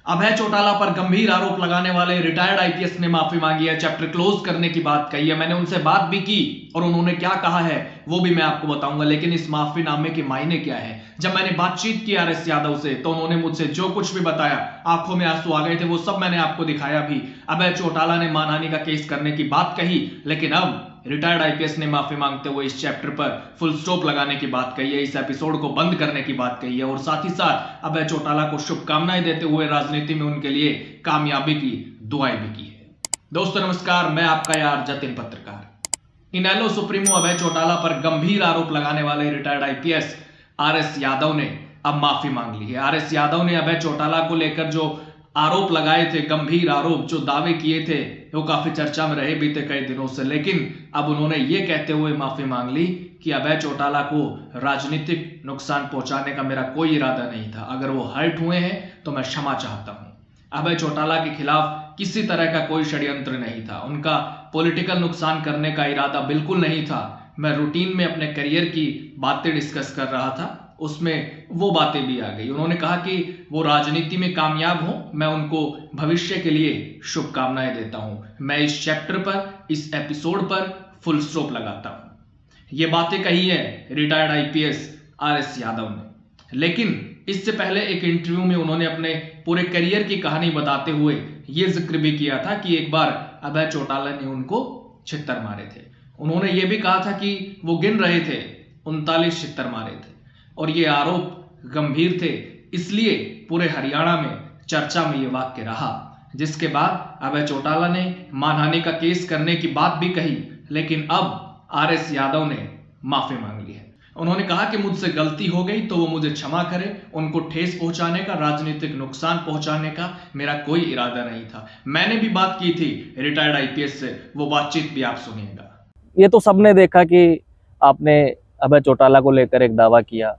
अभय चौटाला पर गंभीर आरोप लगाने वाले रिटायर्ड आईपीएस ने माफी मांगी है, चैप्टर क्लोज करने की बात कही है। मैंने उनसे बात भी की और उन्होंने क्या कहा है वो भी मैं आपको बताऊंगा, लेकिन इस माफीनामे के मायने क्या है। जब मैंने बातचीत की आरएस यादव से तो उन्होंने मुझसे जो कुछ भी बताया, आंखों में आंसू आ गए थे, वो सब मैंने आपको दिखाया भी। अभय चौटाला ने मानहानि का केस करने की बात कही, लेकिन अब रिटायर्ड आईपीएस ने माफी मांगते हुए इस चैप्टर पर फुल स्टॉप लगाने की बात कही है, इस एपिसोड को बंद करने की बात कही है और साथ ही साथ अभय चौटाला को शुभकामनाएं देते हुए राजनीति में उनके लिए कामयाबी की दुआएं भी की है। दोस्तों नमस्कार, मैं आपका यार जतिन पत्रकार। इनेलो सुप्रीमो अभय चौटाला पर गंभीर आरोप लगाने वाले रिटायर्ड आईपीएस आरएस यादव ने अब माफी मांग ली है। आरएस यादव ने अभय चौटाला को लेकर जो आरोप लगाए थे, गंभीर आरोप जो दावे किए थे, वो काफी चर्चा में रहे बीते कई दिनों से, लेकिन अब उन्होंने ये कहते हुए माफी मांग ली कि अभय चौटाला को राजनीतिक नुकसान पहुंचाने का मेरा कोई इरादा नहीं था। अगर वो हर्ट हुए हैं तो मैं क्षमा चाहता हूं। अभय चौटाला के खिलाफ किसी तरह का कोई षड्यंत्र नहीं था, उनका पॉलिटिकल नुकसान करने का इरादा बिल्कुल नहीं था। मैं रूटीन में अपने करियर की बातें डिस्कस कर रहा था, उसमें वो बातें भी आ गई। उन्होंने कहा कि वो राजनीति में कामयाब हो, मैं उनको भविष्य के लिए शुभकामनाएं देता हूं। मैं इस चैप्टर पर, इस एपिसोड पर फुल स्टॉप लगाता हूं। ये बातें कही है रिटायर्ड आईपीएस आरएस यादव ने, लेकिन इससे पहले एक इंटरव्यू में उन्होंने अपने पूरे करियर की कहानी बताते हुए ये जिक्र भी किया था कि एक बार अभय चौटाला ने उनको छित्तर मारे थे। उन्होंने ये भी कहा था कि वो गिन रहे थे, 39 छित्तर मारे थे और ये आरोप गंभीर थे, इसलिए पूरे हरियाणा में चर्चा में ये वाक्य रहा। जिसके बाद अभय चौटाला ने मानहानि का केस करने की बात भी कही, लेकिन अब आरएस यादव ने माफी मांग ली है। उन्होंने कहा कि मुझसे गलती हो गई तो वो मुझे क्षमा करे, उनको ठेस पहुंचाने का, राजनीतिक नुकसान पहुंचाने का मेरा कोई इरादा नहीं था। मैंने भी बात की थी रिटायर्ड आईपीएस से, वो बातचीत भी आप सुनिएगा। ये तो सबने देखा कि आपने अभय चौटाला को लेकर एक दावा किया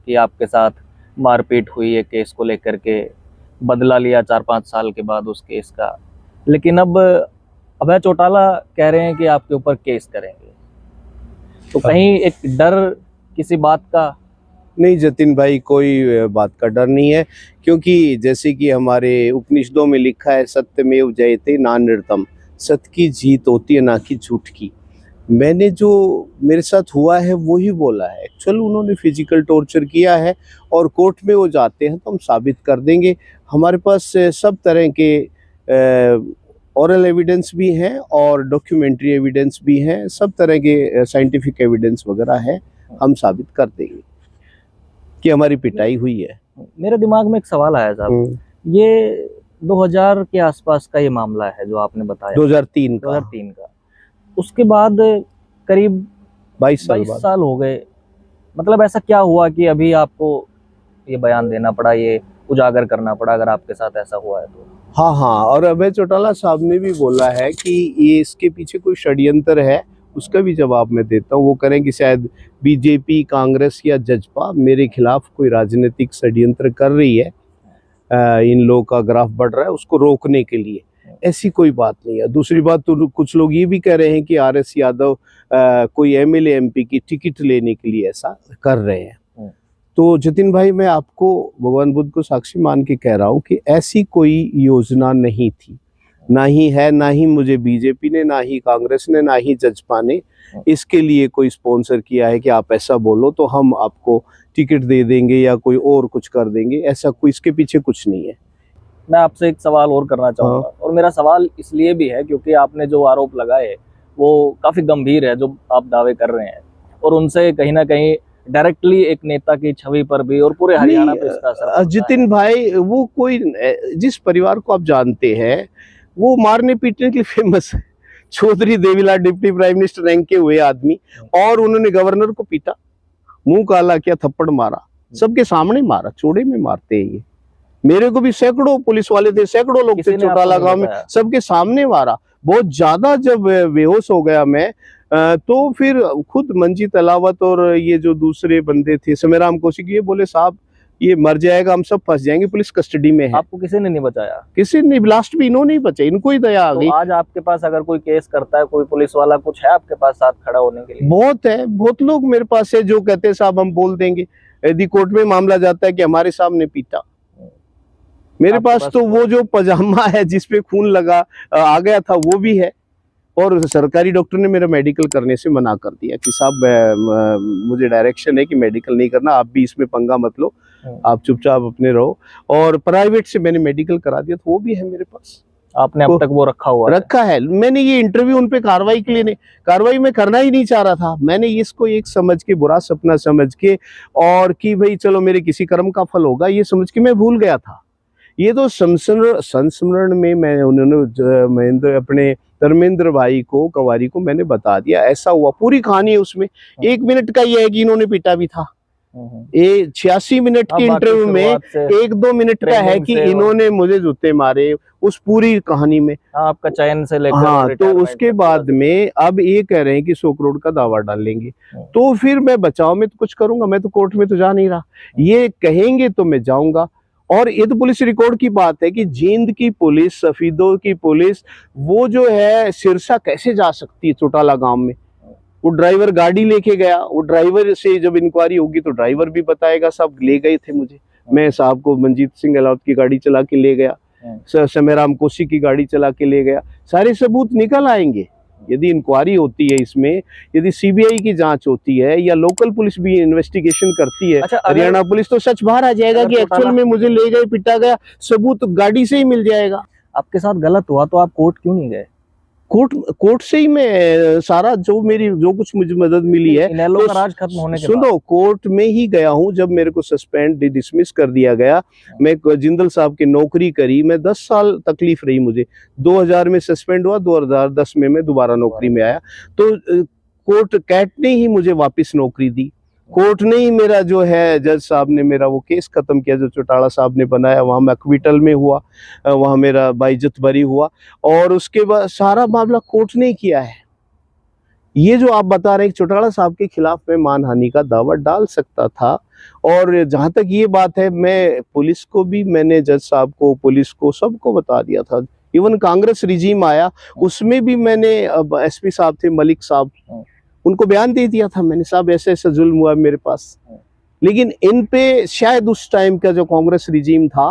कि आपके साथ मारपीट हुई है, केस को लेकर के बदला लिया 4-5 साल के बाद उस केस का। लेकिन अब अभय चौटाला कह रहे हैं कि आपके ऊपर केस करेंगे, तो कहीं एक डर किसी बात का? नहीं जतिन भाई, कोई बात का डर नहीं है, क्योंकि जैसे कि हमारे उपनिषदों में लिखा है, सत्यमेव जयते नान्यतम, सत्य की जीत होती है ना कि झूठ की। मैंने जो मेरे साथ हुआ है वो ही बोला है। एक्चुअल उन्होंने फिजिकल टॉर्चर किया है और कोर्ट में वो जाते हैं तो हम साबित कर देंगे। हमारे पास सब तरह के ओरल एविडेंस भी हैं और डॉक्यूमेंट्री एविडेंस भी हैं, सब तरह के साइंटिफिक एविडेंस वगैरह है, हम साबित कर देंगे कि हमारी पिटाई हुई है। मेरे दिमाग में एक सवाल आया साहब, ये 2000 के आसपास का ये मामला है जो आपने बताया, 2003 का। उसके बाद करीब 22 साल हो गए। मतलब ऐसा क्या हुआ कि अभी आपको ये बयान देना पड़ा, ये उजागर करना पड़ा, अगर आपके साथ ऐसा हुआ है तो? हाँ, और अभय चौटाला साहब ने भी बोला है कि ये इसके पीछे कोई षड्यंत्र है, उसका भी जवाब मैं देता हूँ। वो करें कि शायद बीजेपी, कांग्रेस या जजपा मेरे खिलाफ कोई राजनीतिक षड्यंत्र कर रही है, इन लोगों का ग्राफ बढ़ रहा है उसको रोकने के लिए। ऐसी कोई बात नहीं है। दूसरी बात, तो कुछ लोग ये भी कह रहे हैं कि आरएस यादव कोई एमएलए एमपी की टिकट लेने के लिए ऐसा कर रहे हैं। तो जतिन भाई, मैं आपको भगवान बुद्ध को साक्षी मान के कह रहा हूँ कि ऐसी कोई योजना नहीं थी, ना ही है, ना ही मुझे बीजेपी ने, ना ही कांग्रेस ने, ना ही जजपा ने इसके लिए कोई स्पॉन्सर किया है कि आप ऐसा बोलो तो हम आपको टिकट दे देंगे या कोई और कुछ कर देंगे। ऐसा कोई इसके पीछे कुछ नहीं है। मैं आपसे एक सवाल और करना चाहूँगा, और मेरा सवाल इसलिए भी है क्योंकि आपने जो आरोप लगाए वो काफ़ी गंभीर है, जो आप दावे कर रहे हैं, और उनसे कहीं ना कहीं डायरेक्टली एक नेता की छवि पर भी और पूरे हरियाणा पे इसका असर। जतिन भाई, वो कोई, जिस परिवार को आप जानते हैं वो मारने पीटने के लिए फेमस है। Chaudhary Devi Lal deputy prime minister rank के हुए आदमी, और उन्होंने गवर्नर को पीटा, मुंह काला किया, थप्पड़ मारा, सबके सामने मारा, चौड़े में मारते हैं ये। मेरे को भी सैकड़ों पुलिस वाले थे, सैकड़ों लोग थे चौटाला गांव में, सबके सामने मारा। बहुत ज्यादा जब बेहोश हो गया मैं, तो फिर खुद मंजीत अलावत और ये जो दूसरे बंदे थे, समेराम कौशिक, ये बोले साहब ये मर जाएगा, हम सब फंस जाएंगे, पुलिस कस्टडी में है। आपको किसी ने नहीं बचाया? किसी ने, लास्ट भी इन्होंने ही बचाया, इनको ही दया आ गई। आज आपके पास अगर कोई केस करता है, कोई पुलिस वाला, कुछ है आपके पास साथ खड़ा होने के लिए? बहुत है, बहुत लोग मेरे पास है जो कहते हैं साहब हम बोल देंगे। यदि कोर्ट में मामला जाता है कि हमारे सामने पीटा, मेरे आपके पास पास तो वो जो पजामा है जिसपे खून लगा आ गया था वो भी है, और सरकारी डॉक्टर ने मेरा मेडिकल करने से मना कर दिया कि साहब मुझे डायरेक्शन है कि मेडिकल नहीं करना, आप भी इसमें पंगा मत लो, आप चुपचाप अपने रहो। और प्राइवेट से मैंने मेडिकल करा दिया, तो वो भी है मेरे पास। आपने अब तक वो रखा हुआ है? रखा है मैंने। ये इंटरव्यू उन पे कार्रवाई के लिए नहीं, कार्रवाई में करना ही नहीं चाह रहा था मैंने, इसको एक समझ के, बुरा सपना समझ के, और कि भाई चलो मेरे किसी कर्म का फल होगा, ये समझ के मैं भूल गया था। ये तो संस्मरण में मैं उन्होंने महेंद्र अपने धर्मेंद्र भाई को, कवारी को मैंने बता दिया, ऐसा हुआ, पूरी कहानी है उसमें। 1 मिनट का ये है कि इन्होंने पीटा भी था, ये 86 मिनट के इंटरव्यू में 1-2 मिनट का है कि इन्होंने मुझे जूते मारे, उस पूरी कहानी में। आपका चयन से लेकर हाँ, तो उसके बाद में अब ये कह रहे हैं कि 100 करोड़ का दावा डालेंगे, तो फिर मैं बचाव में तो कुछ करूंगा, मैं तो कोर्ट में तो जा नहीं रहा, ये कहेंगे तो मैं जाऊंगा। और ये तो पुलिस रिकॉर्ड की बात है कि जींद की पुलिस, सफीदों की पुलिस, वो जो है सिरसा कैसे जा सकती है चौटाला गांव में? वो ड्राइवर गाड़ी लेके गया, वो ड्राइवर से जब इंक्वायरी होगी तो ड्राइवर भी बताएगा साहब ले गए थे मुझे, मैं साहब को मंजीत सिंह गहलोत की गाड़ी चला के ले गया, समेराम कोसी की गाड़ी चला के ले गया, सारे सबूत निकल आएंगे। यदि इंक्वायरी होती है इसमें, यदि सीबीआई की जांच होती है या लोकल पुलिस भी इन्वेस्टिगेशन करती है, अच्छा, हरियाणा पुलिस, तो सच बाहर आ जाएगा कि एक्चुअल में मुझे ले गए, पिटा गया, सबूत गाड़ी से ही मिल जाएगा। आपके साथ गलत हुआ तो आप कोर्ट क्यों नहीं गए? कोर्ट से ही मैं सारा जो कुछ मुझे मदद मिली है, इनेलो का राज खत्म होने के बाद सुनो, कोर्ट में ही गया हूँ। जब मेरे को सस्पेंड डिसमिस कर दिया गया, मैं जिंदल साहब की नौकरी करी, मैं 10 साल तकलीफ रही मुझे, 2000 में सस्पेंड हुआ, 2010 में मैं दोबारा नौकरी में आया, तो कोर्ट कैट ने ही मुझे वापस नौकरी दी, कोर्ट ने ही मेरा जो है, जज साहब ने मेरा वो केस खत्म किया जो चौटाला साहब ने बनाया, वहाँ मैं एक्विटल में हुआ, वहाँ मेरा बाइज्जत बरी हुआ, और उसके बाद सारा मामला कोर्ट ने ही किया है। ये जो आप बता रहे हैं चौटाला साहब के खिलाफ मैं मानहानि का दावा डाल सकता था, और जहाँ तक ये बात है, मैं पुलिस को भी, मैंने जज साहब को, पुलिस को, सबको बता दिया था। इवन कांग्रेस रिजीम आया उसमें भी मैंने, अब एसपी साहब थे मलिक साहब, उनको बयान दे दिया था मैंने, साहब ऐसे ऐसा जुल्म हुआ मेरे पास। लेकिन इन पे शायद उस टाइम का जो कांग्रेस रिजीम था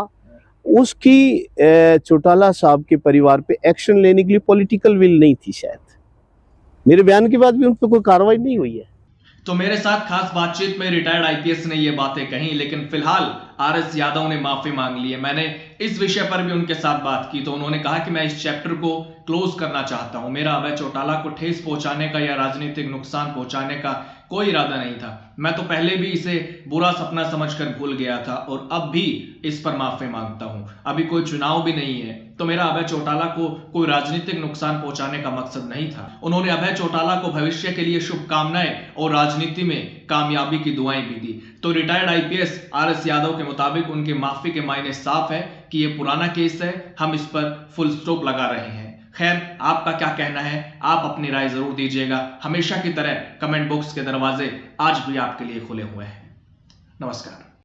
उसकी चौटाला साहब के परिवार पे एक्शन लेने के लिए पॉलिटिकल विल नहीं थी शायद। मेरे बयान के बाद भी उन पर कोई कार्रवाई नहीं हुई है। तो मेरे साथ खास बातचीत में रिटायर्ड आईपीएस ने ये बातें कही, लेकिन फिलहाल आरएस यादव ने माफी मांग ली है। मैंने इस विषय पर भी उनके साथ बात की तो उन्होंने कहा कि मैं इस चैप्टर को क्लोज करना चाहता हूं, मेरा अभय चौटाला को ठेस पहुंचाने का या राजनीतिक नुकसान पहुंचाने का कोई इरादा नहीं था। मैं तो पहले भी इसे बुरा सपना समझकर भूल गया था और अब भी इस पर माफी मांगता हूं। अभी कोई चुनाव भी नहीं है तो मेरा अभय चौटाला को कोई राजनीतिक नुकसान पहुंचाने का मकसद नहीं था। उन्होंने अभय चौटाला को भविष्य के लिए शुभकामनाएं और राजनीति में कामयाबी की दुआएं भी दी। तो रिटायर्ड आईपीएस आरएस यादव के मुताबिक उनके माफी के मायने साफ है कि ये पुराना केस है, हम इस पर फुल स्टॉप लगा रहे हैं। खैर, आपका क्या कहना है? आप अपनी राय जरूर दीजिएगा। हमेशा की तरह कमेंट बॉक्स के दरवाजे आज भी आपके लिए खुले हुए हैं। नमस्कार।